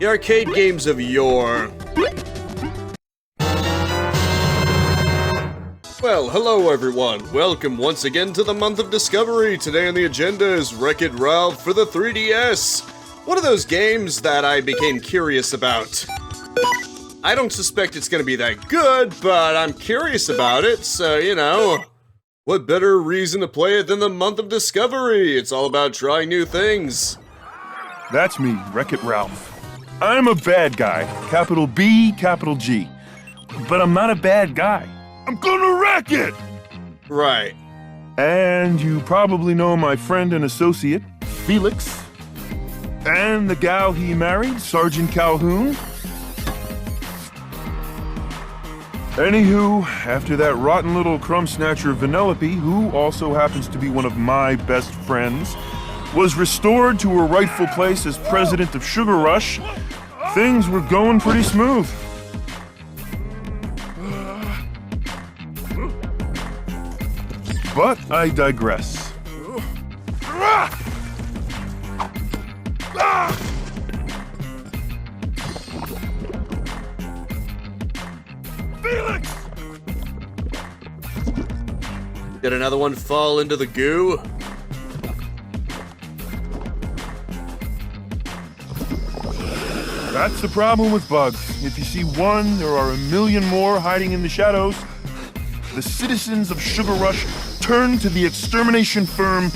The arcade games of yore. Well, hello everyone. Welcome once again to the month of Discovery. Today on the agenda is Wreck-It Ralph for the 3DS. One of those games that I became curious about. I don't suspect it's gonna be that good, but I'm curious about it, so, you know. What better reason to play it than the month of Discovery? It's all about trying new things. That's me, Wreck-It Ralph. I'm a bad guy, capital B, capital G. But I'm not a bad guy. I'm gonna wreck it! Right. And you probably know my friend and associate, Felix. And the gal he married, Sergeant Calhoun. Anywho, after that rotten little crumb snatcher Vanellope, who also happens to be one of my best friends, was restored to her rightful place as president of Sugar Rush, things were going pretty smooth. But I digress. Felix! Did another one fall into the goo? That's the problem with bugs. If you see one, there are a million more hiding in the shadows. The citizens of Sugar Rush turn to the extermination firm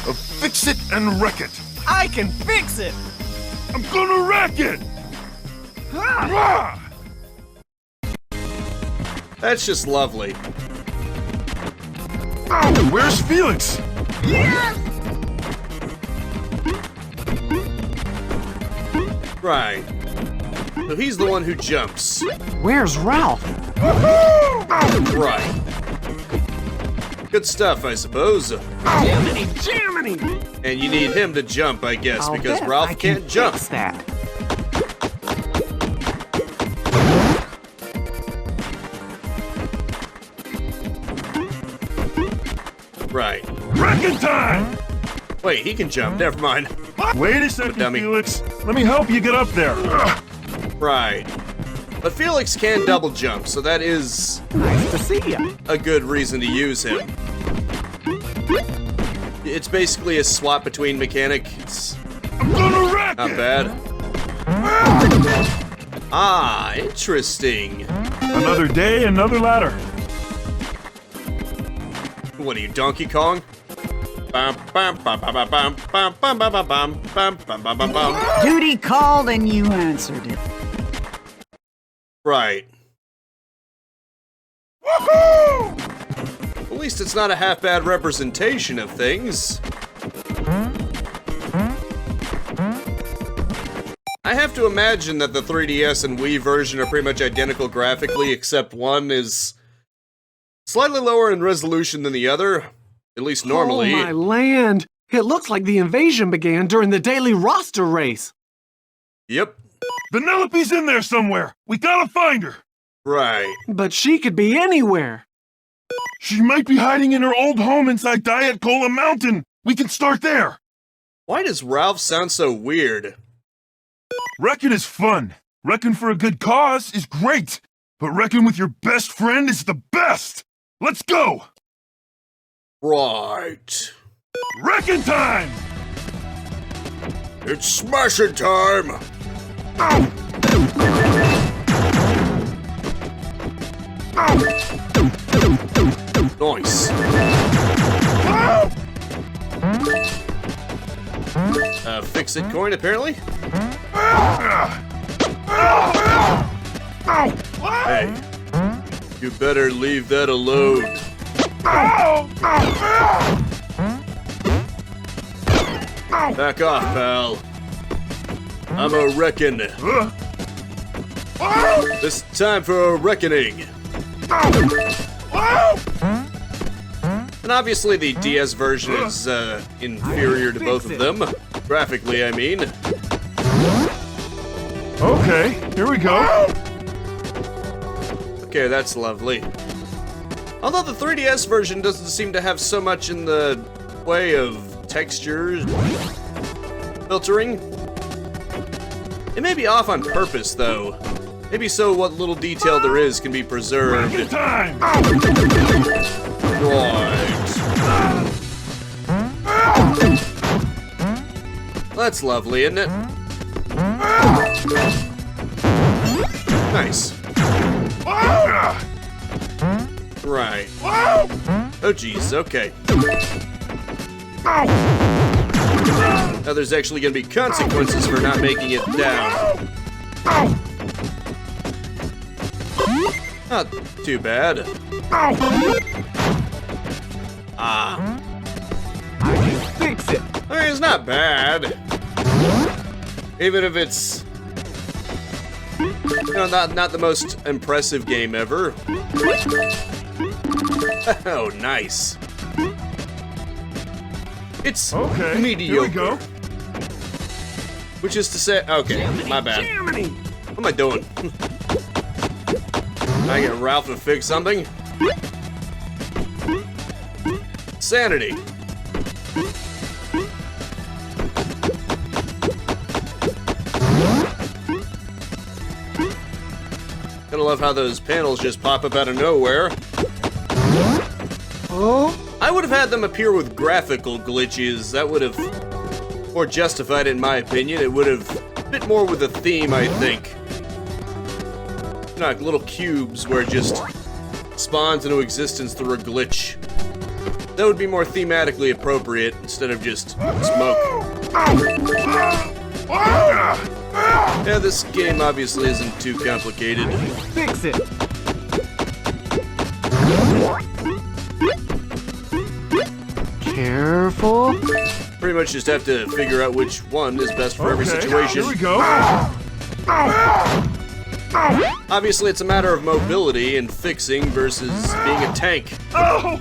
of Fix It and Wreck It. I can fix it! I'm gonna wreck it! Ah! That's just lovely. Ow, where's Felix? Right. So he's the one who jumps. Where's Ralph? Right. Good stuff, I suppose. Jiminy, Jiminy! And you need him to jump, I guess, I'll because bet Ralph I can can't jump. fix that. Right. Wrecking time! Wait, he can jump. Never mind. Wait a second, Dummy. Felix. Let me help you get up there. Right. But Felix can double jump, so that is Nice to see you. a good reason to use him. It's basically a swap between mechanic. It's I'm gonna wreck not it! bad. Ah, interesting. Another day, another ladder. What are you, Donkey Kong? Bam, bam, bam, bam, bam, bam, bam, bam, bam, bam, bam, bam, bam, bam, bam. Duty called and you answered it. Right. Woohoo! At least it's not a half-bad representation of things. I have to imagine that the 3DS and Wii version are pretty much identical graphically, except one is slightly lower in resolution than the other, at least normally. Oh my land! It looks like the invasion began during the daily roster race. Yep. Vanellope's in there somewhere. We gotta find her. Right. But she could be anywhere. She might be hiding in her old home inside Diet Cola Mountain. We can start there. Why does Ralph sound so weird? Wrecking is fun. Wrecking for a good cause is great. But wrecking with your best friend is the best. Let's go. Right. Wrecking time! It's smashing time! Ow! Nice. Ow! Fix-It coin, apparently? Ow! Hey, you better leave that alone. Ow! Ow! Ow! Back off, pal. I'm a wreckin'. This time for a reckoning. And obviously the DS version is inferior to both of them. Graphically, I mean. Okay, here we go. Okay, that's lovely. Although the 3DS version doesn't seem to have so much in the way of textures, filtering. It may be off on purpose, though. Maybe so what little detail there is can be preserved. Time! Right. That's lovely, isn't it? Nice. Right. Oh, geez, okay. Now there's actually gonna be consequences for not making it down. Not too bad. Ah. I can fix it. I mean, it's not bad. Even if it's, you know, not the most impressive game ever. Oh, nice. It's Okay, mediocre. here we go. Which is to say, okay, my bad. Germany. What am I doing? I get Ralph to fix something? Sanity. Gotta love how those panels just pop up out of nowhere. Oh, I would have had them appear with graphical glitches. That would have more justified it, in my opinion. It would have fit more with the theme, I think. Not like little cubes where it just spawns into existence through a glitch. That would be more thematically appropriate instead of just smoke. Yeah, this game obviously isn't too complicated. fix it. Careful. Pretty much just have to figure out which one is best for every Okay, situation. here we go. Obviously, it's a matter of mobility and fixing versus being a tank. Cut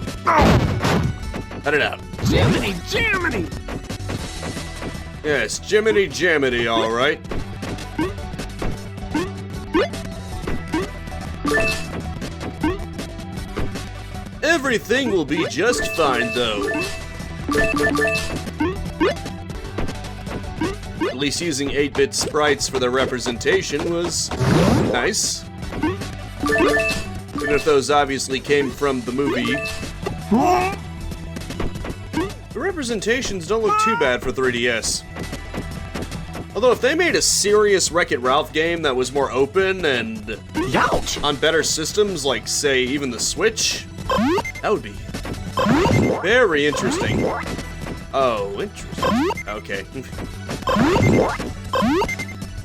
it out. Germany, Germany. Yes, Jiminy Jamity, all right. Everything will be just fine, though. At least using 8-bit sprites for their representation was nice. Even if those obviously came from the movie. The representations don't look too bad for 3DS. Although if they made a serious Wreck-It Ralph game that was more open and Youch. on better systems, like, say, even the Switch, that would be very interesting. Oh, interesting. Okay.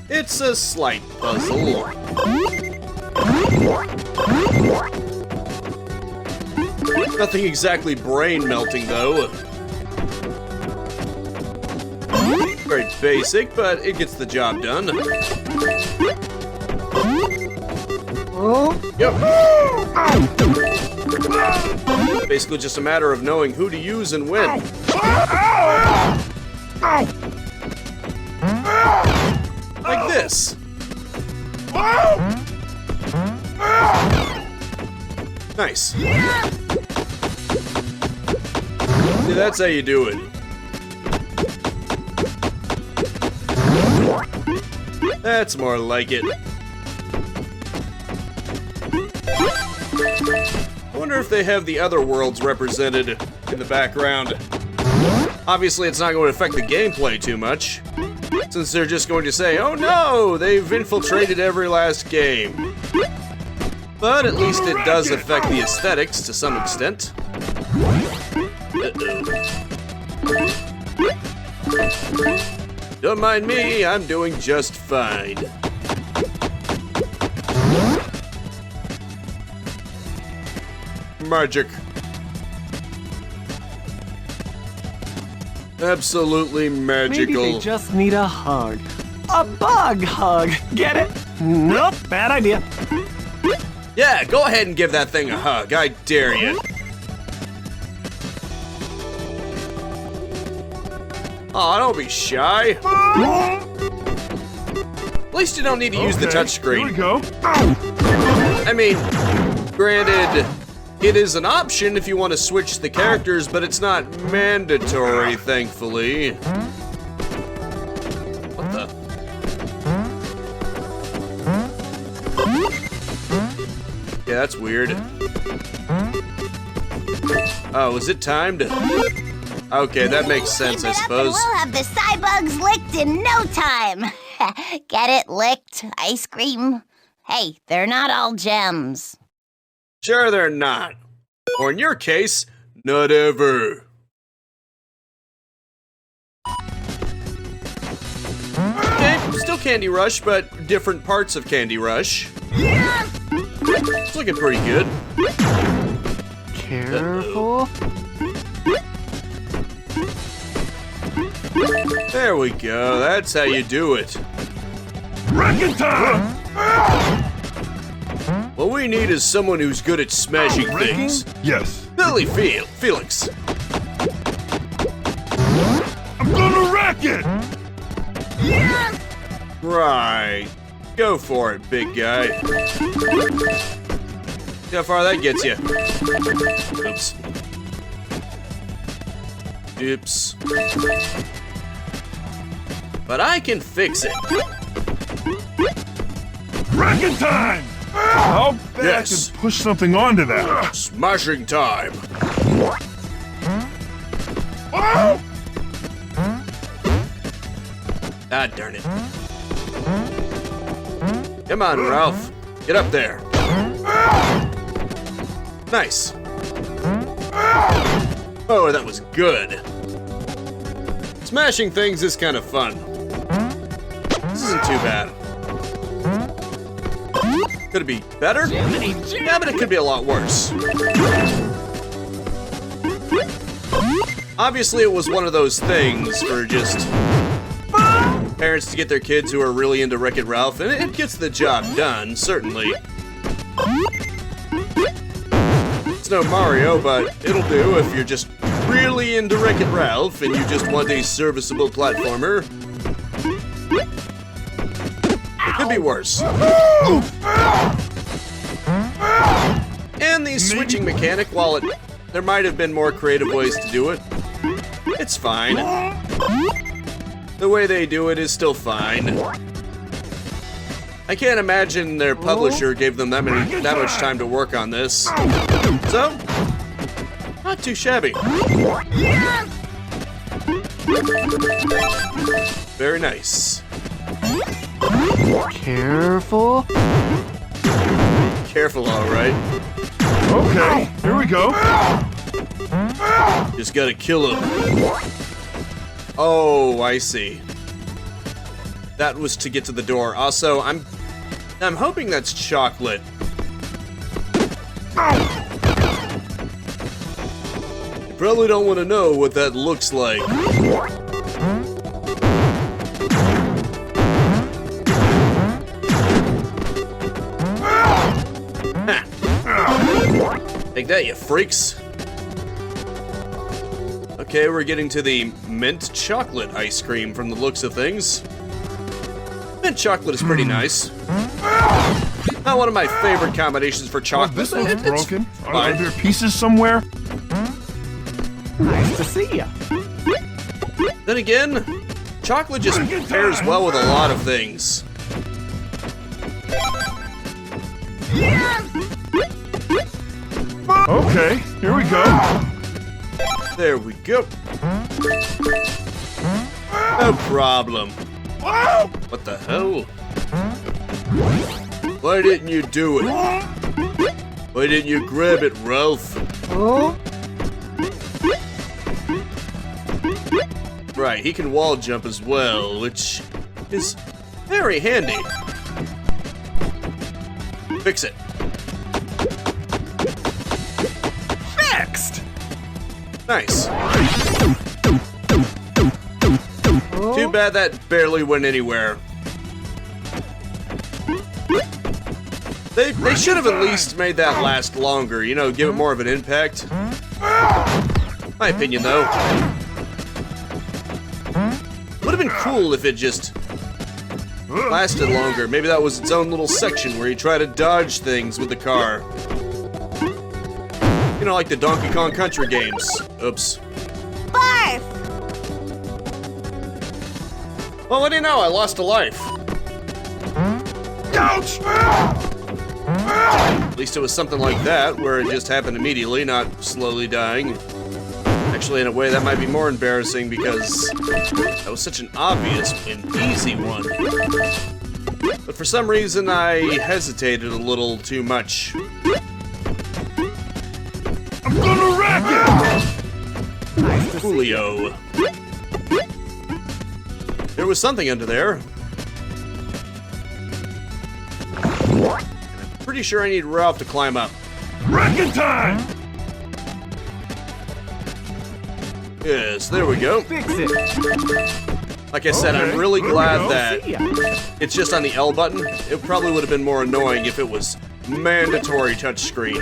It's a slight puzzle. Nothing exactly brain-melting, though. Very basic, but it gets the job done. Oh, Yep. Basically just a matter of knowing who to use and when. Like this. Nice. See, that's how you do it. That's more like it. I wonder if they have the other worlds represented in the background. Obviously, it's not going to affect the gameplay too much, since they're just going to say, oh no, they've infiltrated every last game. But at least it does affect the aesthetics to some extent. Don't mind me, I'm doing just fine. Magic. Absolutely magical. maybe they just need a hug. A bug hug. Get it? Nope, bad idea. Yeah, go ahead and give that thing a hug. I dare you. Aw, don't be shy. At least you don't need to use the Okay, touchscreen. Here we go. I mean, granted, it is an option if you want to switch the characters, but it's not mandatory, thankfully. What the? that's weird. Oh, is it timed? Okay, that makes sense, I suppose. We'll have the Cybugs licked in no time. Get it? Licked? Ice cream? Hey, they're not all gems. Sure they're not. Or in your case, not ever. Okay, still Candy Rush, but different parts of Candy Rush. It's looking pretty good. Careful. There we go, that's how you do it. Wrecking time! What we need is someone who's good at smashing things. Yes. Billy Felix. I'm gonna wreck it! Right. Go for it, big guy. See how far that gets you. Oops. But I can fix it. Wrecking time! I'll bet Yes. I can push something onto that. Smashing time. Oh! Ah, darn it. Come on, Ralph. Get up there. Nice. Oh, that was good. Smashing things is kind of fun. This isn't too bad. Could it be better? Yeah, but it could be a lot worse. Obviously, it was one of those things for just parents to get their kids who are really into Wreck-It Ralph, and it gets the job done, certainly. It's no Mario, but it'll do if you're just really into Wreck-It Ralph and you just want a serviceable platformer. It could be worse. And the switching mechanic, while there might have been more creative ways to do it, it's fine. The way they do it is still fine. I can't imagine their publisher gave them that much time to work on this. So, not too shabby. Very nice. Careful. Careful, all right. Okay, here we go. Just gotta kill him. Oh, I see. That was to get to the door. Also, I'm hoping that's chocolate. You probably don't want to know what that looks like. Take that, you freaks. Okay, we're getting to the mint chocolate ice cream from the looks of things. Mint chocolate is pretty nice. Not one of my favorite combinations for chocolate. This one's It's broken. Are fine. there pieces somewhere? Nice to see ya. Then again, chocolate just pairs well with a lot of things. Okay, here we go. There we go. No problem. What the hell? Why didn't you do it? Why didn't you grab it, Ralph? Oh. Right, he can wall jump as well, which is very handy. Fix it. Fixed. Nice. Too bad that barely went anywhere. They should have at least made that last longer, you know, give it more of an impact. My opinion, though. Would have been cool if it just lasted longer. Maybe that was its own little section where you try to dodge things with the car. You know, like the Donkey Kong Country games. Oops. Barf! Well, what do you know? I lost a life. Ouch! At least it was something like that, where it just happened immediately, not slowly dying. Actually, in a way, that might be more embarrassing because that was such an obvious and easy one. But for some reason, I hesitated a little too much. I'm gonna wreck it! Julio. There was something under there. I'm pretty sure I need Ralph to climb up. Wrecking time! Yes, there we go. Fix it. Like I said, Okay, I'm really there we glad go. that See ya. it's just on the L button. It probably would have been more annoying if it was mandatory touchscreen.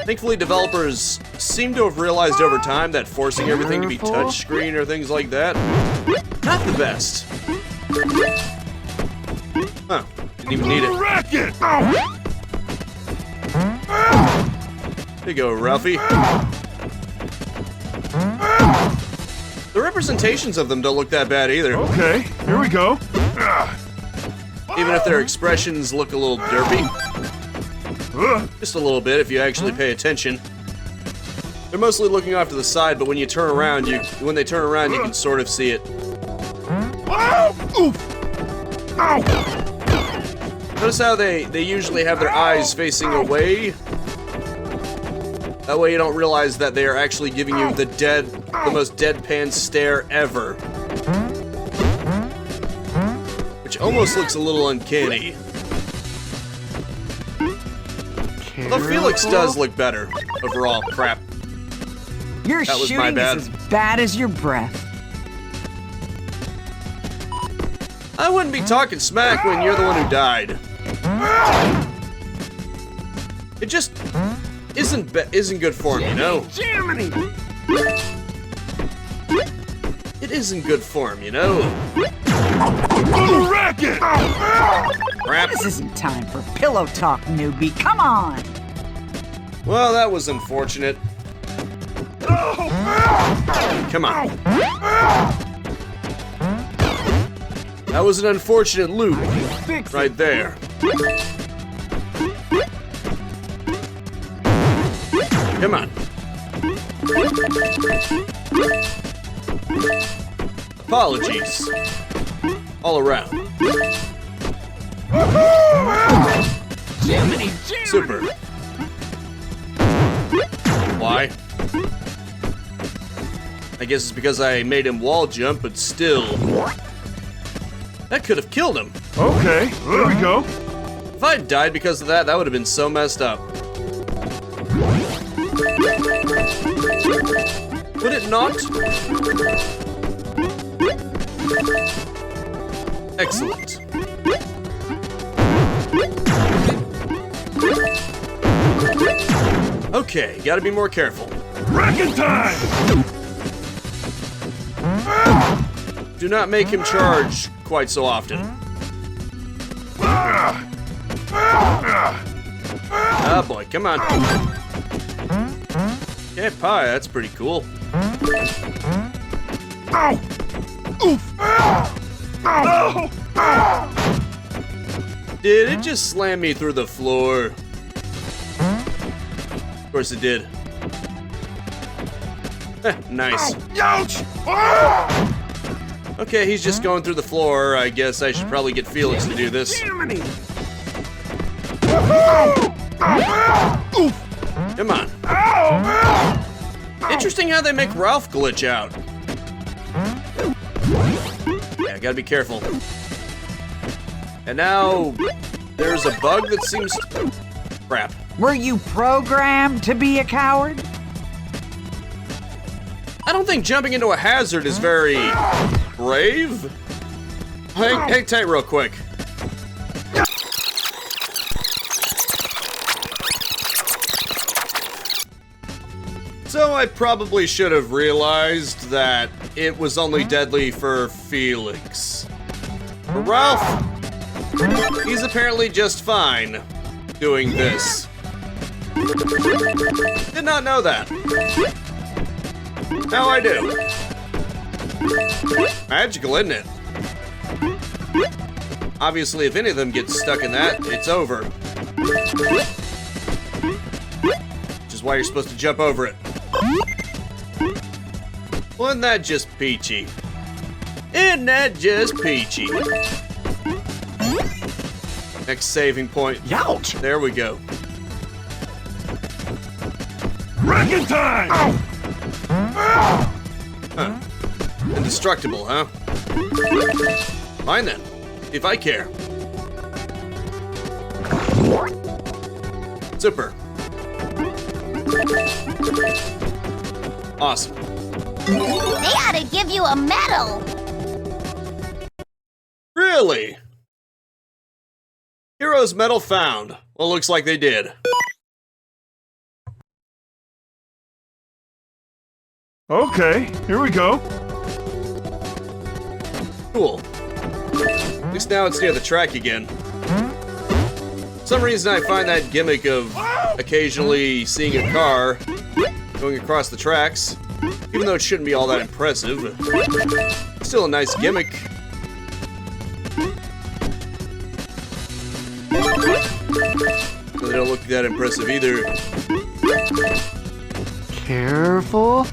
Thankfully, developers seem to have realized over time that forcing everything to be Careful. touchscreen or things like that, not the best. Huh, didn't even need it. Wreck it! There you go, Ralphie. The representations of them don't look that bad either, Okay, here we go. even if their expressions look a little derpy. Uh, Just a little bit if you actually pay attention. They're mostly looking off to the side, but when you turn around, when they turn around, you can sort of see it. Ow! Oof! Ow! Notice how they usually have their eyes facing away? That way you don't realize that they are actually giving you the most deadpan stare ever. Which almost looks a little uncanny. Although Felix does look better. Overall, crap. Your That was my shooting bad. is as bad as your breath. I wouldn't be talking smack when you're the one who died. It just isn't good form, you know? Germany. It isn't good form, you know? I'm gonna wreck it! Crap. This isn't time for pillow talk, newbie. Come on. Well, that was unfortunate. Come on. That was an unfortunate loop Fix it. right there. Come on. Apologies. All around. Germany. Super. Why? I guess it's because I made him wall jump, but still. That could have killed him. Okay, here we go. If I had died because of that, that would have been so messed up. Would it not? Excellent. Okay, gotta be more careful. Wrecking time! Do not make him charge quite so often. Ah, boy, come on. Yeah, pie, that's pretty cool. Ow! Oof! Ow! Ow! Did it just slam me through the floor? Of course it did. Nice. Ouch! Ah! Okay, he's just going through the floor. I guess I should probably get Felix to do this. Germany. Oof! Come on. Ow! Interesting how they make Ralph glitch out. Yeah, gotta be careful. And now there's a bug that seems to... Crap. Were you programmed to be a coward? I don't think jumping into a hazard is very brave. Hang tight real quick. So I probably should have realized that it was only deadly for Felix. For Ralph, he's apparently just fine doing this. Did not know that. Now I do. Magical, isn't it? Obviously, if any of them get stuck in that, it's over. Which is why you're supposed to jump over it. Wasn't that just peachy? Isn't that just peachy? Next saving point. Youch! There we go. Wrecking time! Huh. Indestructible, huh? Fine then. If I care. Super. Awesome. They ought to give you a medal. Really? Heroes medal found. Well, looks like they did. Okay, here we go. Cool. At least now it's near the track again. For some reason I find that gimmick of occasionally seeing a car going across the tracks, even though it shouldn't be all that impressive, it's still a nice gimmick. So they don't look that impressive either. Careful.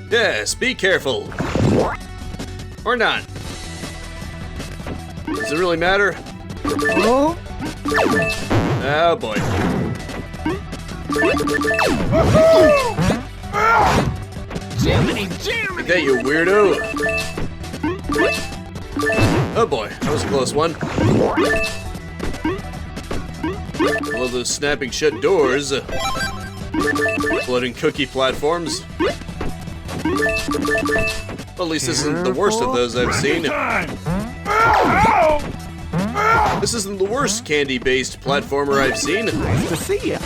Yes, be careful. Or not. Does it really matter? Oh, Oh boy. Jiminy! Take that, you weirdo. Oh boy, that was a close one. I love those snapping shut doors. Floating cookie platforms. Well, at least this isn't the worst of those I've seen. This isn't the worst candy-based platformer I've seen. nice to see ya.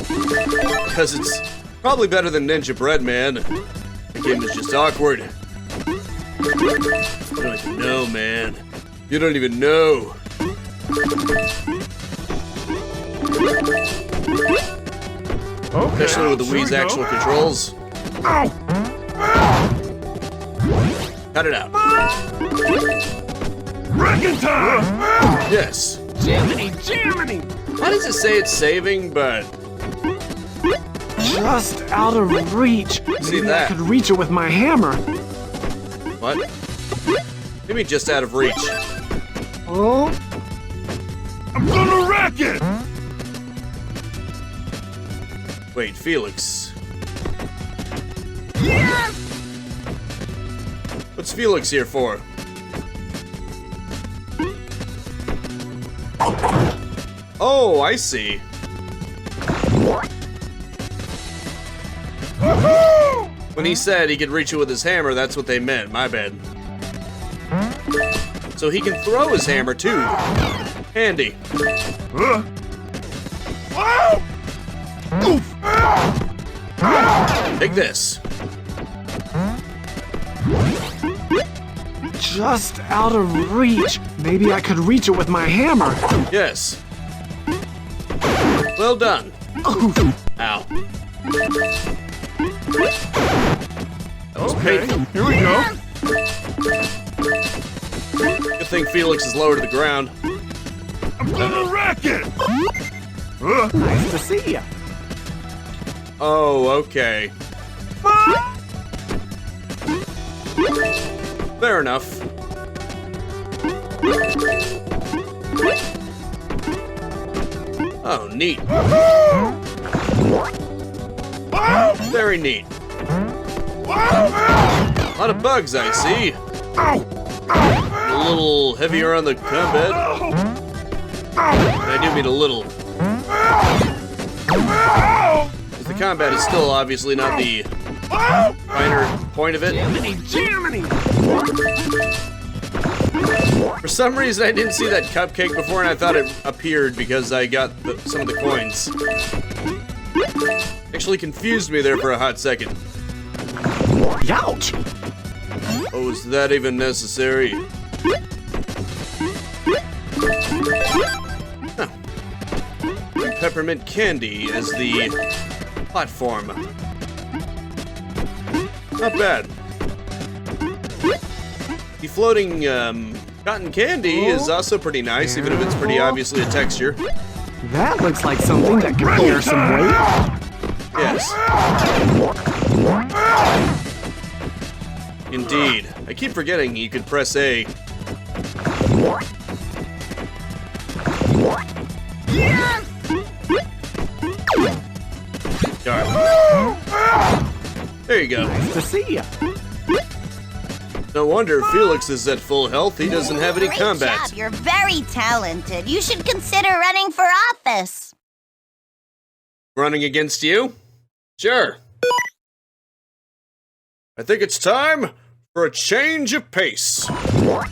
Because it's probably better than Ninja Bread Man. The game is just awkward. You don't even know, man. You don't even know. Okay, Especially with the here we Wii's go. actual controls. Cut it out. Wrecking time! Yes. Jiminy! Why does it say it's saving, but... Just out of reach. See Maybe that? I could reach it with my hammer. What? Maybe just out of reach. Oh, I'm gonna wreck it! Wait, Felix. What's Felix here for? Oh, I see. When he said he could reach it with his hammer, that's what they meant. My bad. So he can throw his hammer too. Handy. Oof! Take this. just out of reach. Maybe I could reach it with my hammer. Yes. Well done. Ooh. Ow. That was Okay, painful. here we go. Good thing Felix is lower to the ground. I'm gonna wreck it! Nice to see ya. Oh, okay. Fair enough. Oh, neat. Very neat. A lot of bugs, I see. A little heavier on the combat. I do mean a little. 'Cause the combat is still obviously not the finer point of it. Germany! For some reason, I didn't see that cupcake before, and I thought it appeared because I got some of the coins. Actually confused me there for a hot second. Youch! Oh, is that even necessary? Huh. Peppermint candy as the platform. Not bad. The floating cotton candy is also pretty nice, even if it's pretty obviously a texture. That looks like something that could bear some weight. Yes. Indeed. I keep forgetting you could press A. Darn. There you go. Nice to see ya. No wonder Felix is at full health. He doesn't have any Great combat. job. You're very talented. You should consider running for office. Running against you? Sure. I think it's time for a change of pace. You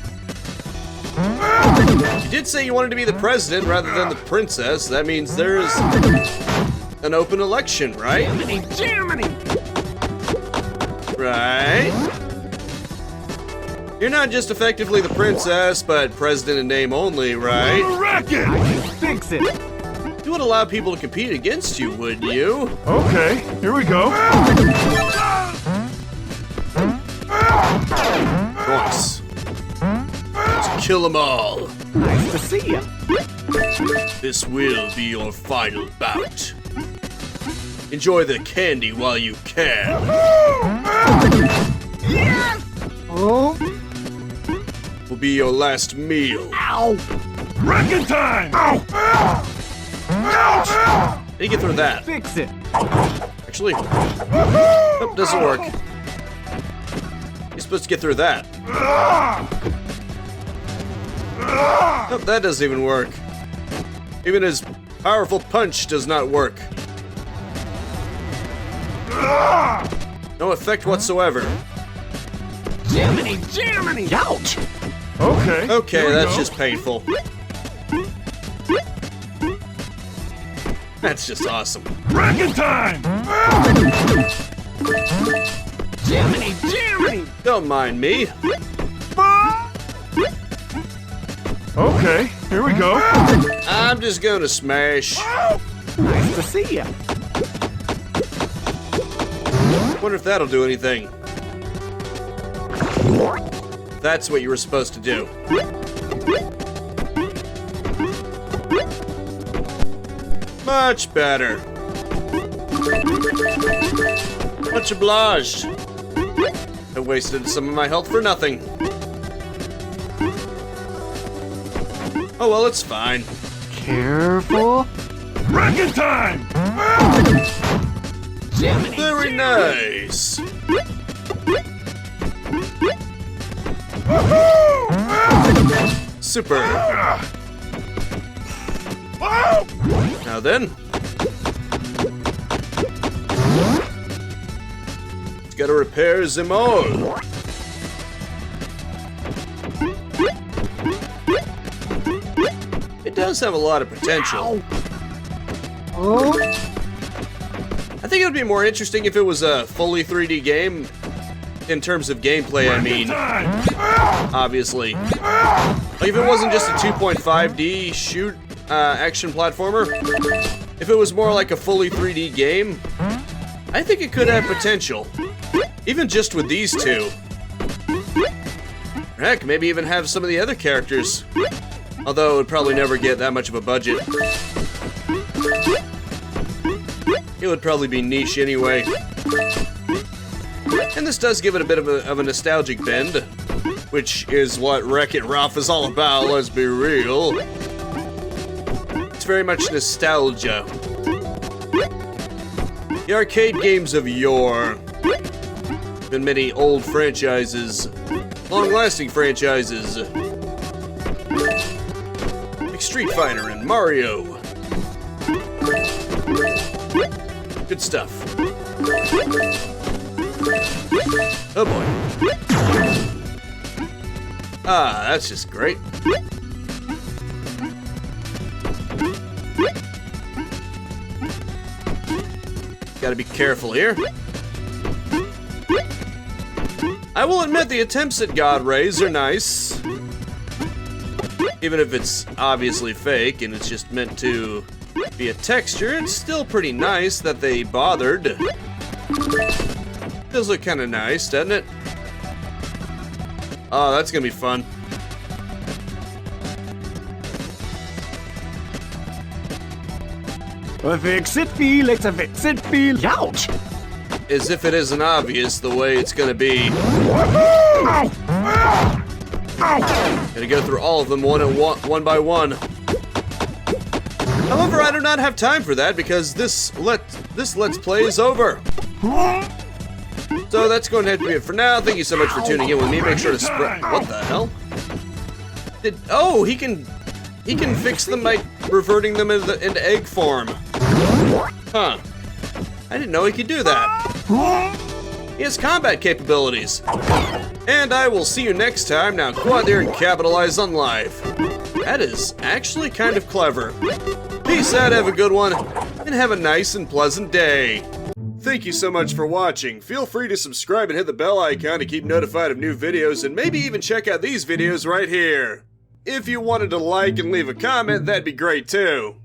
did say you wanted to be the president rather than the princess. That means there's an open election, right? Germany! Right? You're not just effectively the princess, but president in name only, right? I can fix it. You would allow people to compete against you, wouldn't you? Okay, here we go. Nice. Let's kill them all. Nice to see ya. This will be your final bout. Enjoy the candy while you can. Oh, Will be your last meal. ow! Wrecking time! Ow! How do you get through that? Fix it. Actually, nope, doesn't work. You're supposed to get through that. Nope, that doesn't even work. Even his powerful punch does not work. No effect whatsoever. Germany! Ouch! Okay. Okay, here we that's go. just painful. That's just awesome. Wrecking time! Germany! Don't mind me. Okay, here we go. I'm just gonna smash. Nice to see ya. Wonder if that'll do anything. That's what you were supposed to do. Much better. Much obliged. I wasted some of my health for nothing. Oh well, it's fine. Careful. Wrecking time! Very nice. Super. Now then. It's gotta repair them all. It does have a lot of potential. Oh, I think it would be more interesting if it was a fully 3D game. In terms of gameplay, I mean, obviously. Like if it wasn't just a 2.5D shoot action platformer, if it was more like a fully 3D game, I think it could have potential. Even just with these two. Heck, maybe even have some of the other characters. Although it would probably never get that much of a budget. It would probably be niche anyway. And this does give it a bit of a nostalgic bend, which is what Wreck-It Ralph is all about, let's be real. It's very much nostalgia. The arcade games of yore. Been many old franchises, long-lasting franchises. Like Street Fighter and Mario. Good stuff. Oh boy. Ah, that's just great. Gotta be careful here. I will admit the attempts at God Rays are nice. Even if it's obviously fake and it's just meant to be a texture, it's still pretty nice that they bothered. Does look kind of nice, doesn't it? Oh, that's gonna be fun. A fix-it Felix, a fix-it Felix. Ouch! As if it isn't obvious the way it's gonna be. Gotta go through all of them one by one. However, I do not have time for that because this Let's Play is over. So that's going to have to be it for now. Thank you so much for tuning in with me. Make sure to spread. What the hell? Oh, he can fix them by reverting them into egg form. Huh. I didn't know he could do that. He has combat capabilities. And I will see you next time. Now go out there and capitalize on life. That is actually kind of clever. Peace out, have a good one, and have a nice and pleasant day. Thank you so much for watching. Feel free to subscribe and hit the bell icon to keep notified of new videos, and maybe even check out these videos right here. If you wanted to like and leave a comment, that'd be great too.